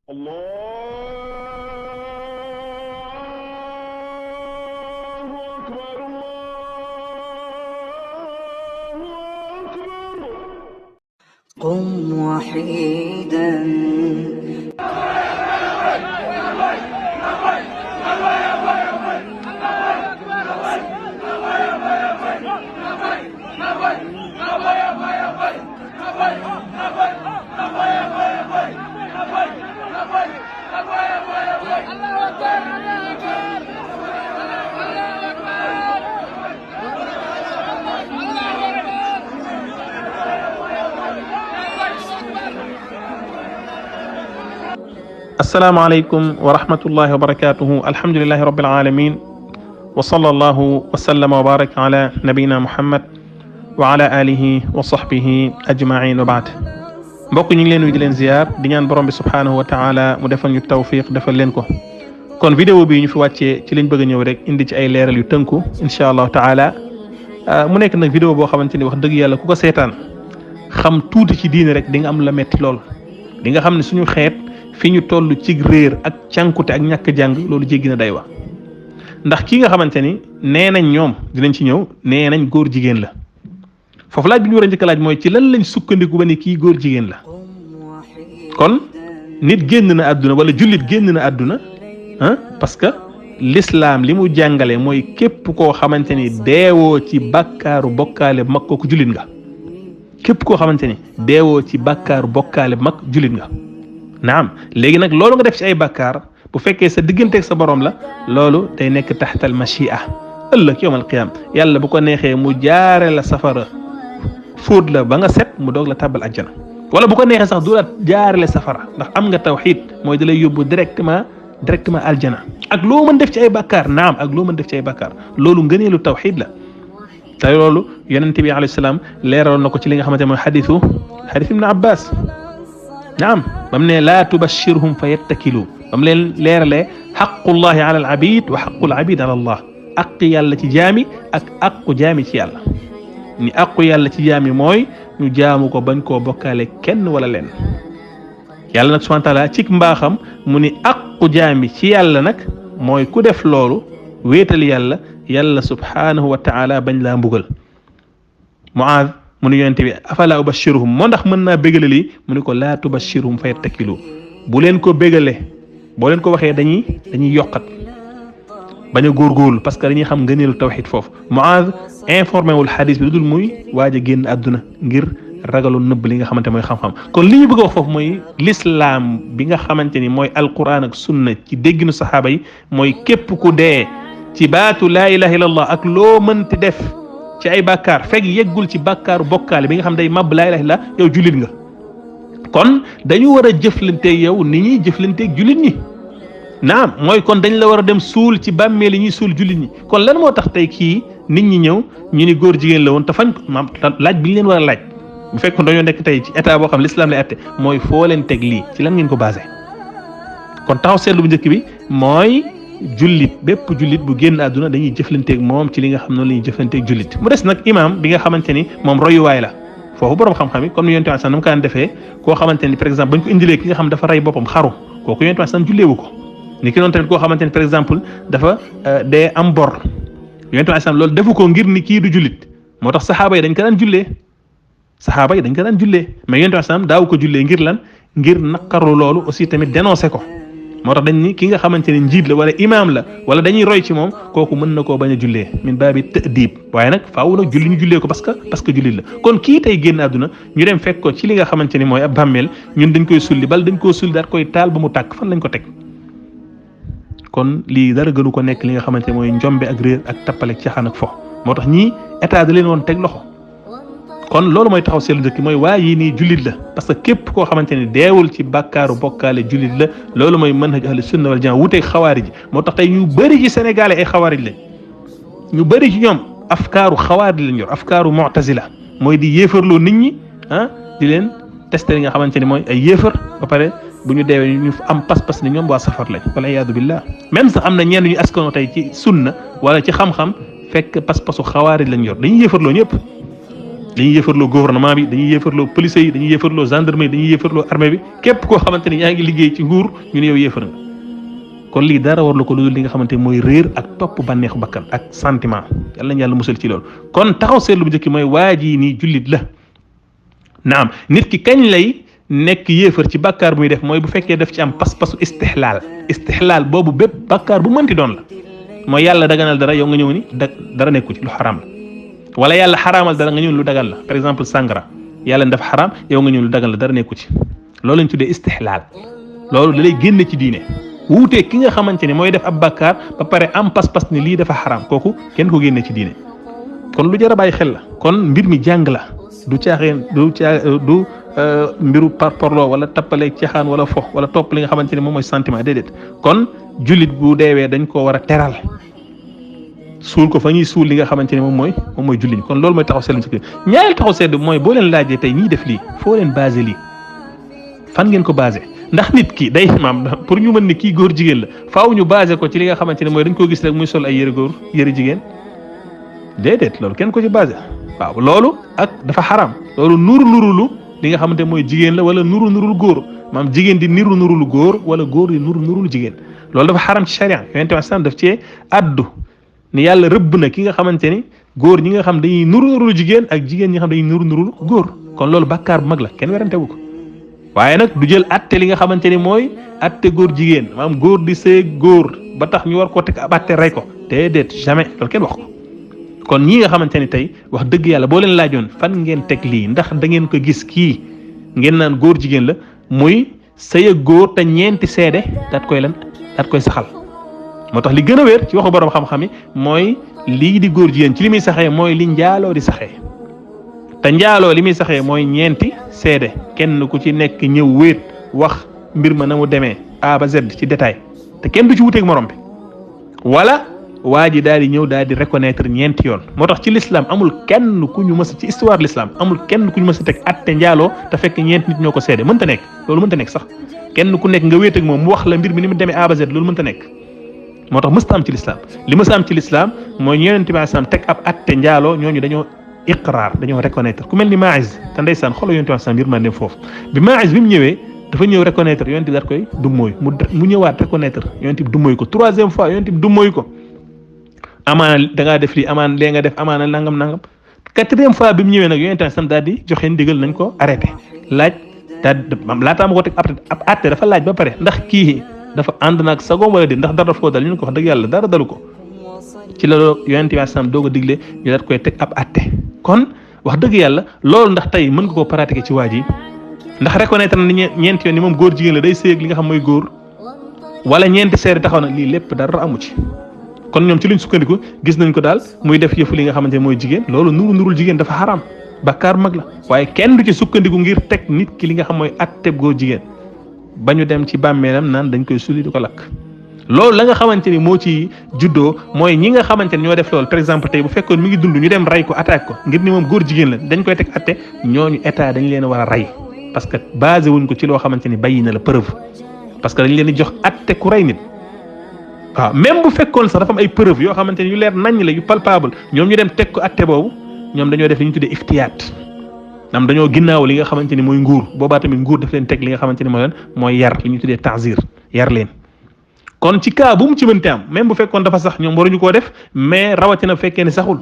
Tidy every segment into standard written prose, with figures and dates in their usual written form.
الله أكبر الله أكبر. قم وحيدا السلام عليكم ورحمة الله وبركاته. الحمد لله رب العالمين وصلى الله وسلم وبارك على نبينا محمد وعلى آله وصحبه أجمعين وبعد. mbokk ñu ngi leen di leen ziar di ñaan borom bi subhanahu wa ta'ala mu defal ñu tawfiq defal leen ko. kon vidéo bi ñu fi wàccee ci lañ bëgg a ñëw rek indi ci ay leeral yu tënku insha Allah ta'ala mu nekk nag vidéo boo xamante ni wax dëgg yàlla ku ko seetaan xam tuuti ci diine rek di nga am la metti lool di nga xam ne suñu xeet fi ñu toll ci réer ak cànkute ak ñàkk jàng loolu jéggi na day wa ndax ki nga xamante ni nee nañ ñoom dinañ ci ñëw nee nañ góor jigéen la foofu laaj bi ñu war a njëkk laaj mooy ci lan lañ sukkandiku ba ni kii góor jigéen la kon nit génn na àdduna wala jullit génn na àdduna parce que l'islam li mu jàngale mooy képp koo xamante ni deewoo ci bàkkaaru bokkaale mag kooku jullit nga képp koo xamante ni deewoo ci bàkkaaru bokkaale mag jullit nga naam léegi nag loolu nga def ci ay bàkkaar bu fekkee sa digganteeg sa borom la loolu day nekk taxtal machia ëllëg yawmal qiyaam yàlla bu ko neexee mu jaare la safara fóot la ba nga set mu doog la tàbbal àjjana wala bu ko neexee sax du la jaarale safara ndax am nga tawxiid mooy da lay yóbbu directement aljana ak loo mën def ci ay bàkkaar naam ak loo mën def ci ay bàkkaar loolu ngëneelu tawxiid la te loolu yonent bi alayhi salaam leeraloon na ko ci li nga xamante mooy xadiis ibn Abbas naam bam ne laa tubashirhum fa yattakilu bam leen leeralee xaqullahi ala al abid wa xaqul abid ala allah aqu yàlla ci jaami ak aqu jaami ci yàlla ni aqu yàlla ci jaami mooy ñu jaamu ko bañ koo bokkaale kenn wala leen yàlla nag subhanahu wa taala ci mbaaxam mu ni aqu jaami ci yàlla nag mooy ku def loolu wéetal yàlla subhanahu wa taala bañ laa mbugal Muaaz mu ne yonent bi afala ubashiruhum moo ndax mën naa bégale lii mu ne ko laa tubashiruhum fa yattakilu bu leen ko bégale boo leen ko waxee dañuy yokkat bañ a góorgóorlu parce que dañuy xam ngëneelu tawxiid foofu Muaaz informé wul xadis bi lu dul muy waaj a génn àdduna ngir ragalu nëbb li nga xamante mooy xam-xam kon li ñu bëgg a wax foofu mooy l'islam bi nga xamante ni mooy alquran ak sunna ci dégginu saxaaba yi mooy képp ku dee ci baatu laa ilaha illallah ak loo mënti def ci ay bàkkaar fekk yeggul ci bàkkaaru bokkaale bi nga xam day màbb laa ilaha illallah yow jullit nga kon dañu war a jëflanteeg yow ni ñuy jëflanteeg jullit ñi naam mooy kon dañ la war a dem suul ci bàmmeel yi ñuy suul jullit ñi kon lan moo tax tey kii nit ñi ñëw ñu ni góor jigéen la woon te fañ maam laaj bi ñu leen war a laaj bu fekkoon dañoo nekk tey ci état boo xam l'islam lay atte mooy foo leen teg lii ci lan ngeen ko basé kon taxaw seetlu bu njëkk bi mooy jullit bépp jullit bu génn àdduna dañuy jëflanteeg moom ci li nga xam noonu la ñuy jëflanteeg jullit mu des nag imam bi nga xamante ni moom royuwaay la foofu borom xam-xam yi comme ni yonent bi sax na mu kaan defee koo xamante ni par exemple bañ ko indilee ki nga xam dafa rey boppam xaru kooku yonent bi sax julleewu ko ni ki noonu tamit koo xamante ni par exemple dafa dee am bor yonent bi sax loolu defu ko ngir ni kii du jullit moo tax saxaaba yi dañ ko daan jullee mais yonent bi sax daaw ko jullee ngir lan ngir naqaru loolu aussi tamit dénoncé ko moo tax dañ ni ki nga xamante ne njiit la wala imaam la wala dañuy roy ci moom kooku mën na koo bañ a jullee min baabi ta'dib waaye nag faaw nag julli ñu jullee ko parce que jullit la kon kii tey génn àdduna ñu dem fekk ko ci li nga xamante ni mooy ab bàmmeel ñun dañ koy sulli bal dañ koo sulli daal koy taal ba mu tàkk fan lañ ko teg kon lii dara gënu ko nekk li nga xamante mooy njombe ak réer ak tappale ak caxaan ak fo moo tax ñii état da leen woon teg loxo kon loolu mooy taxaw seetlu dëkk mooy waa yi nii jullit la parce que képp koo xamante ni deewul ci bàkkaaru bokkaale jullit la loolu mooy manhaj ahlu sunna wal jamaa wuteeg xawaarij moo tax tey ñu bëri ci Sénégal ay xawaarij lañ ñu bëri ci ñoom afkaaru xawaarij lañ yor afkaaru mu'tazila mooy di yéefarloo nit ñi di leen testé li nga xamante ni mooy ay yéefar ba pare bu ñu deewee ñu am pas-pas ni ñoom waa safar lañ wala iyaadu billah même sax am na ñenn ñu askanoo tey ci sunna wala ci xam-xam fekk pas-pasu xawaarij lañ yor dañuy yéefarloo ñëpp dañuy yéefarloo gouvernement bi dañuy yéefarloo police yi dañuy yéefarloo gendarmerie dañuy yéefarloo armée bi képp koo xamante ni yaa ngi liggéey ci nguur ñu ne yow yéefar nga kon lii dara war la ko lu dul li nga xamante ni mooy réer ak topp bànneexu bakkan ak sentiment yàlla nañu yàlla musal ci loolu kon taxaw seetlu bu njëkk mooy waa ji nii jullit la naam nit ki kañ lay nekk yéefar ci bàkkaar bu muy def mooy bu fekkee daf ci am pas-pasu istixlaal boobu bépp bàkkaar bu mënti doon la mooy yàlla daganal dara yow nga ñëw ni dara nekku ci lu xaraam la wala yàlla xaraamal dara nga ñëw lu dagal la par exemple sangara yàlla dafa xaraam yow nga ñëw lu dagal la dara nekku ci loolu lañ tuddee istixlaal loolu da lay génne ci diine wuutee ki nga xamante ne mooy def ab bàkkaar ba pare am pas-pas ni lii dafa xaraam kooku kenn ko génne ci diine kon lu jar a bàyyi xel la kon mbir mi jàng la du caaxeen du mbiru parparloo wala tappale caaxaan wala fo wala topp li nga xamante ne moom mooy sentiment déedéet kon jullit bu deewee dañ koo war a teral suul ko fa ñuy suul li nga xamante ne moom mooy jullit kon loolu mooy taxaw seetlu ci ñaareel taxaw seetlu mooy boo leen laajee tey ñiy def lii foo leen basé lii fan ngeen ko basé ndax nit ki day maam pour ñu mën ni kii góor jigéen la faaw ñu basé ko ci li nga xamante ne mooy dañ koo gis rek muy sol ay yëre góor yëre jigéen déedéet loolu kenn ko ci basé waaw loolu ak dafa xaram loolu nurulu li nga xamante mooy jigéen la wala nurul góor maam jigéen di nurul góor wala góor di nurul jigéen loolu dafa xaram ci charia yonent bi sallam daf cee addu ni yàlla rëbb na ki nga xamante ni góor ñi nga xam dañuy nurul jigéen ak jigéen ñi nga xam dañuy nurul góor kon loolu bàkkaar bu mag la kenn werante wu ko waaye nag du jël atte li nga xamante ni mooy atte góor jigéen maam góor di sëy góor ba tax ñu war koo teg ab atte rey ko déedéet jamais loolu kenn wax ko kon ñi nga xamante ni tey wax dëgg yàlla boo leen laajoon fan ngeen teg lii ndax da ngeen ko gis kii ngeen naan góor jigéen la muy sëy ak góor te ñeenti seede daat koy saxal moo tax li gën a wér ci waxu borom xam-xam yi mooy lii di góor jigéen ci li muy saxee mooy li njaaloo di saxee te njaaloo li muy saxee mooy ñeenti seede kenn ku ci nekk ñëw wéet wax mbir ma na mu demee A ba Z ci détail te kenn du ci wuteeg morom bi wala waa ji daal di ñëw daal di reconnaître ñeenti yoon moo tax ci l'islam amul kenn ku ñu mës ci histoire l'islam amul kenn ku ñu mës a teg atte njaaloo te fekk ñeent nit ñoo ko seede mënta nekk loolu mënta nekk sax kenn ku nekk nga wéet ak moom mu wax la mbir mi ni mu demee A ba Z loolu mënta nekk moo tax mësta am ci l'islam li mësta am ci l'islam mooy Yonent bi sallam teg ab atte njaaloo ñooñu dañoo iqraar dañoo reconnaître ku mel ni Maïs te ndeysaan xoolal Yonent bi sallam mbir ma dem foofu bi Maïs bi mu ñëwee dafa ñëw reconnaître Yonent bi daal koy dummóoy mu ñëwaat reconnaître Yonent bi dummóoy ko troisième fois Yonent bi dummóoy ko amaana da ngaa def lii amaana lee nga def amaana nangam quatrième fois bi mu ñëwee nag Yonent bi sallam daal di joxe ndigal nañ ko arrêté laaj daal laataa ma ko teg ab atte dafa laaj ba pare ndax kii dafa ànd naag sagoom wala déet ndax dara daf koo dal ñu ne ko wax dëgg yàlla dara dalu ko ci la Yonent bi sallam doog a digle ñu daat koy teg ab atte kon wax dëgg yàlla loolu ndax tey mën nga koo pratiquer ci waa ji ndax reconnaître na ni ñeenti yoon ni moom góor jigéen la day sëy ak li nga xam mooy góor wala ñeenti seede taxaw na lii lépp dara amu ci kon ñoom ci luñ sukkandiku gis nañ ko daal muy def yëfu li nga xamante ne mooy jigéen loolu nurul jigéen dafa xaraam bakkaar mag la waaye kenn du ci sukkandiku ngir teg nit ki li nga xam mooy atteb góor jigéen ba ñu dem ci bàmmeelam naan dañ koy suli di ko lakk loolu la nga xamante ni moo ci juddoo mooy ñi nga xamante ni ñoo def loolu par exemple tey bu fekkoon mi ngi dund ñu dem rey ko attaque ko ngir ni moom góor jigéen la dañ koy teg atte ñooñu état dañ leen war a rey parce que basé wuñ ko ci loo xamante ni bàyyi na la preuve parce que dañ leen di jox atte ku rey nit waaw même bu fekkoon sax dafa am ay preuve yoo xamante ni yu leer nañ la yu palpable ñoom ñu dem teg ko atte boobu ñoom dañoo def li ñu tuddee iftiyaat am dañoo ginnaaw li nga xamante ni mooy nguur boobaa tamit nguur daf leen teg li nga xamante ni mooy leen mooy yar li ñu tuddee ta'zir yar leen kon ci cas bu mu ci mënti am même bu fekkoon dafa sax ñoom waruñu koo def mais rawatina bu fekkee ne saxul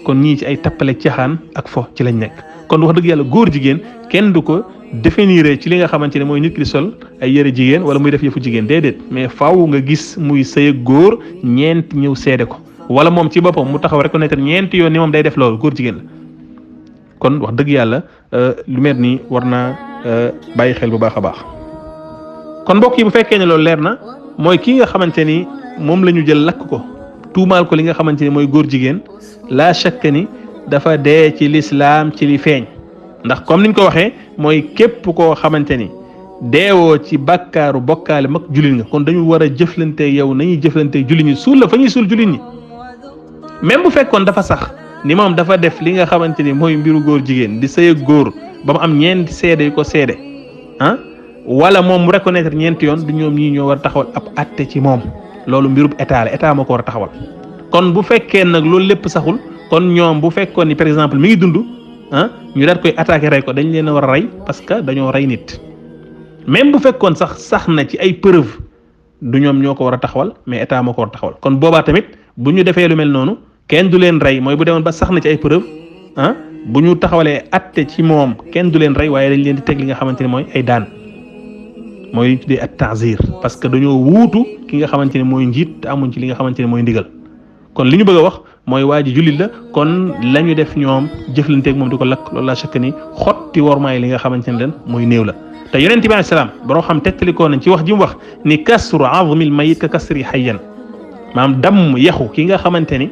kon ñii ci ay tappale caaxaan ak fo ci lañ nekk kon wax dëgg yàlla góor jigéen kenn du ko définir ci li nga xamante ne mooy nit ki di sol ay yëre jigéen wala muy def yëfu jigéen déedéet mais faaw nga gis muy sëy ak góor ñeent ñëw seede ko wala moom ci boppam mu taxaw reconnaître ñeenti yoon ni moom day def loolu góor jigéen la kon wax dëgg yàlla lu mel nii war naa bàyyi xel bu baax a baax kon mbokk yi bu fekkee ne loolu leer na mooy kii nga xamante ni moom la ñu jël lakk ko tuumaal ko li nga xamante ni mooy góor jigéen laa shakka ni dafa dee ci lislaam ci li feeñ ndax comme niñ ko waxee mooy képp koo xamante ni deewoo ci bàkkaaru bokkaale mag jullit nga kon dañu war a jëflante yow nañuy jëflante jullit ñi suul la fa ñuy suul jullit ñi même bu fekkoon dafa sax ni moom dafa def li nga xamante ni mooy mbiru góor jigéen di sëy ak góor ba mu am ñeenti seede yu ko seede wala moom mu reconnaître ñeenti yoon du ñoom ñii ñoo war a taxawal ab atte ci moom loolu mbirub état la état moo ko war a taxawal kon bu fekkee nag loolu lépp saxul kon ñoom bu fekkoon ni par exemple mi ngi dund ñu daat koy attaqué rey ko dañ leen a war a rey parce que dañoo rey nit même bu fekkoon sax na ci ay preuve du ñoom ñoo ko war a taxawal mais état moo ko war a taxawal kon boobaa tamit bu ñu defee lu mel noonu kenn du leen rey mooy bu demoon ba sax na ci ay preuve bu ñu taxawalee atte ci moom kenn du leen rey waaye dañ leen di teg li nga xamante ne mooy ay daan mooy li ñu tuddee at ta'zir parce que dañoo wuutu ki nga xamante ne mooy njiit te amuñ ci li nga xamante ne mooy ndigal kon li ñu bëgg a wax mooy waa ji jullit la kon la ñu def ñoom jëflanteeg moom di ko lakk loolu laa chakk ni xotti wormaay li nga xamante ne leen mooy néew la te yonent bi alayhi salaam baroo xam tettalikoo nañ ci wax ji mu wax ni kasru azmil mayit ka kasri hayyan maanaam damm yaxu ki nga xamante ni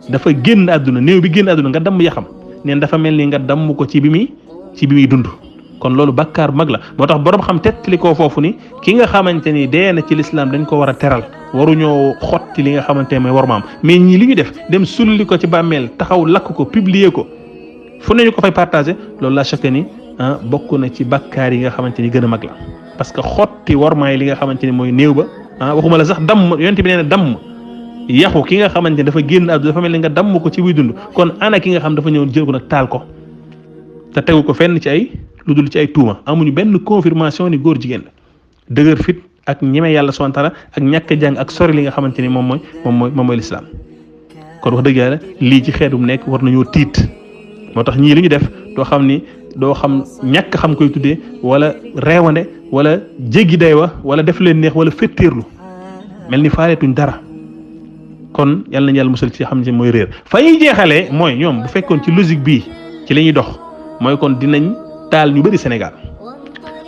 dafa génn àdduna néew bi génn àdduna nga damm yaxam neen dafa mel ni nga damm ko ci bi muy dund kon loolu bakkaar mag la moo tax borom xam tettalikoo foofu ni ki nga xamante ni dee na ci lislaam dañ ko war a teral waruñoo xotti li nga xamante ne mooy wormaam mais ñii li ñu def dem sulli ko ci bàmmeel taxaw lakk ko publier ko fu ne ñu ko fay partagé loolu la chaque ni bokk na ci bakkaar yi nga xamante ni gën a mag la parce que xotti wormaay li nga xamante ni mooy néew ba waxuma la sax damm yonent bi nee na damm yaxu ki nga xamante ni dafa génn àdduna dafa mel ni nga damm ko ci buy dund kon ana ki nga xam dafa ñëw jël ko nag taal ko te tegu ko fenn ci ay lu dul ci ay tuuma amuñu benn confirmation ni góor jigéen la dëgër fit ak ñeme yàlla subhanahu wa ta'ala ak ñàkk jàng ak sori li nga xamante ni moom mooy lislaam kon wax dëgg yàlla lii ci xeetum nekk war nañoo tiit moo tax ñii li ñu def doo xam ñàkk xam koy tuddee wala reewande wala jéggi day wa wala def leen neex wala fetteerlu mel ni faaleetuñ dara kon yàlla nañu yàlla musal ci xam ne mooy réer fa ñuy jeexalee mooy ñoom bu fekkoon ci logique bii ci la ñuy dox mooy kon dinañ taal ñu bëri Sénégal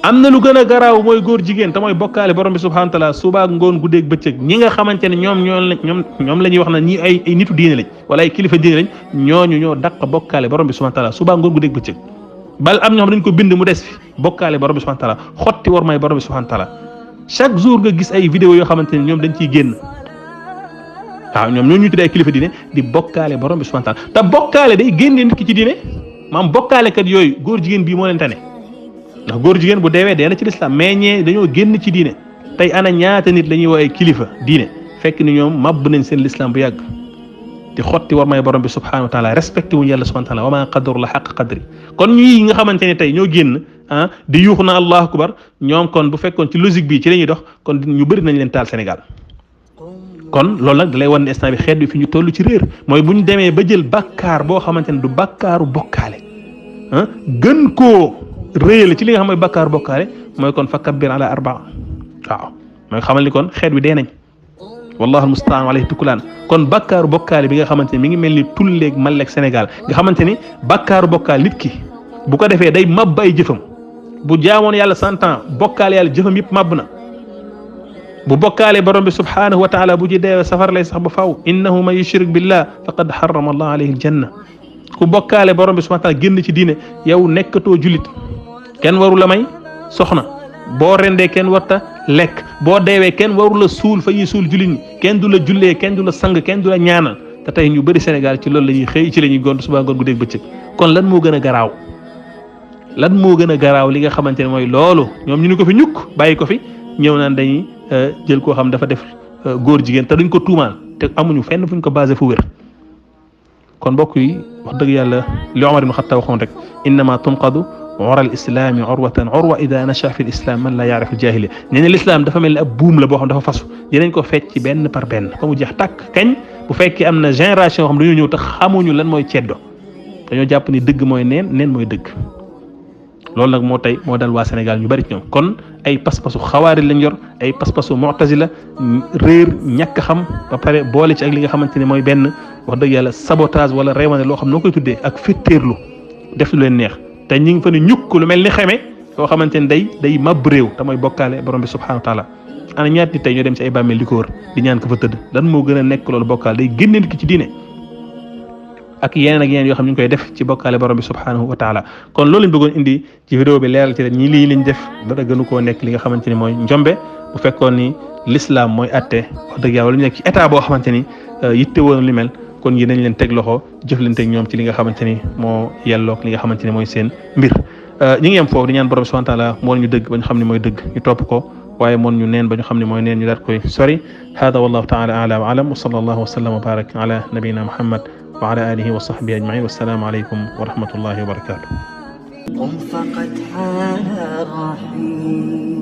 am na lu gën a garaaw mooy góor jigéen te mooy bokkaale borom bi subhanahu wa ta'ala suba ak ngoon guddeeg bëccëg ñi nga xamante ne ñoom la ñuy wax na ñi ay nitu diine lañ wala ay kilifa diine lañ ñooñu ñoo dàq bokkaale borom bi subhanahu wa ta'ala suba ak ngoon guddeeg bëccëg bal am ñoo xam dañ ko bind mu des fi bokkaale borom bi subhanahu wa ta'ala xotti war may borom bi subhanahu wa ta'ala chaque jour nga gis ay vidéo yoo xamante ne ñoom dañ ciy génn waaw ñoom ñoo ñu tuddee ay kilifa diine di bokkaale borom bi subhanahu wa ta'ala te bokkaale day génne nit ki ci diine maam bokkaale kat yooyu góor jigéen bii moo leen tane ndax góor jigéen bu deewee dee na ci lislaam mais ñee dañoo génn ci diine tey ana ñaata nit la ñuy woo ay kilifa diine fekk ni ñoom màbb nañ seen lislaam bu yàgg di xotti war may borom bi subhanahu wa ta'ala respecté wuñu yàlla subhanahu wa ta'ala wa ma qadaru la xaq qadri kon ñii nga xamante ne tey ñoo génn di yuuxu na allahu akbar ñoom kon bu fekkoon ci logique bi ci la ñuy dox kon ñu bëri nañ leen taal Sénégal kon loolu nag da lay wan ne instant bi xeet bi fi ñu toll ci réer mooy bu ñu demee ba jël bakkaar boo xamante ne du bakkaaru bokkaale gën koo réyale ci li nga xam mooy bakkaaru bokkaale mooy kon fa kabbir ala arbaa waaw mooy xamal ni kon xeet bi dee nañ wallahu almustaan alayhi tukulaan kon bakkaaru bokkaale bi nga xamante ne mi ngi mel ni tulleeg malleeg Sénégal nga xamante ni bakkaaru bokkaale nit ki bu ko defee day màbb ay jëfam bu jaamoon yàlla 100 ans bokkaale yàlla jëfam yëpp màbb na bu bokkaale borom bi subhanahu wa taala bu ci deewee safar lay sax ba faw innahu man yushrik billah faqad harrama allah alayhi aljanna ku bokkaale borom bi subhanahu wa taala génn ci diine yow nekkatoo julit kenn waru la may soxna boo rendee kenn warta lekk boo deewee kenn waru la suul fa ñuy suul julit ñi kenn du la jullee kenn du la sang kenn du la ñaanal te tey ñu bëri Sénégal ci loolu la ñuy xëy ci la ñuy gont suba ngoon guddeeg bëccëg kon lan moo gën a garaaw li nga xamante ne mooy loolu ñoom ñu ni ko fi ñukk bàyyi ko fi ñëw naan dañuy jël koo xam dafa def góor jigéen te duñ ko tuumaal te amuñu fenn fuñ ko basé fu wér kon mbokk yi wax dëgg yàlla li Omar ibn Khattab waxoon rek innama tunqadu ura al islami urwa ida nasha fi l islam man la yaarif al jahiliya nee na l'islam dafa mel ni ab buum la boo xam dafa fasu dinañ ko fecc ci benn par benn ba mu jeex tàkk kañ bu fekkee am na génération xam dañoo ñëw te xamuñu lan mooy ceddo dañoo jàpp ni dëgg mooy neen mooy dëgg loolu nag moo dal waa Sénégal ñu bari ci ñoom kon ay pas-pasu xawaari lañ yor ay pas-pasu mu'tazila réer ñàkk xam ba pare boole ci ak li nga xamante ne mooy benn wax dëgg yàlla sabotage wala reewane loo xam noo koy tuddee ak fitteerlu def lu leen neex te ñu ngi fa ne ñukk lu mel ni xeme yoo xamante ne day mab réew te mooy bokkaale borom bi subhanahu wa taala ana ñaat nit tey ñoo dem ci ay bàmmeel di ko wër di ñaan ko fa tëdd lan moo gën a nekk loolu bokkaale day génne nit ki ci diine ak yeneen yoo xam ñu ngi koy def ci bokkaale borom bi subhanahu wa taala kon loolu lañ bëggoon indi ci vidéo bi leeral ci leen ñi lii lañ def dara gënu koo nekk li nga xamante ni mooy njombe bu fekkoon ni l'islam mooy atte wax dëgg yàlla lu ñu nekk ci état boo xamante ni yitte woon li mel kon yi nañ leen teg loxo jëflante ak ñoom ci li nga xamante ni moo yelloog li nga xamante ni mooy seen mbir ñi ngi yem foofu di ñaan borom bi subhanahu wa taala moo ñu dëgg ba ñu xam ne mooy dëgg ñu topp ko waaye moon ñu neen ba ñu xam ne mooy neen ñu daat koy sori hada wallahu taala a'la wa alam wa sallallahu wa sallam wa barak ala nabiyina muhammad wa ala alihi wa sahbihi ajmain. Wassalaamu aleykum wa rahmatullahi wa barakatuh. قم فقد حان الرحيل.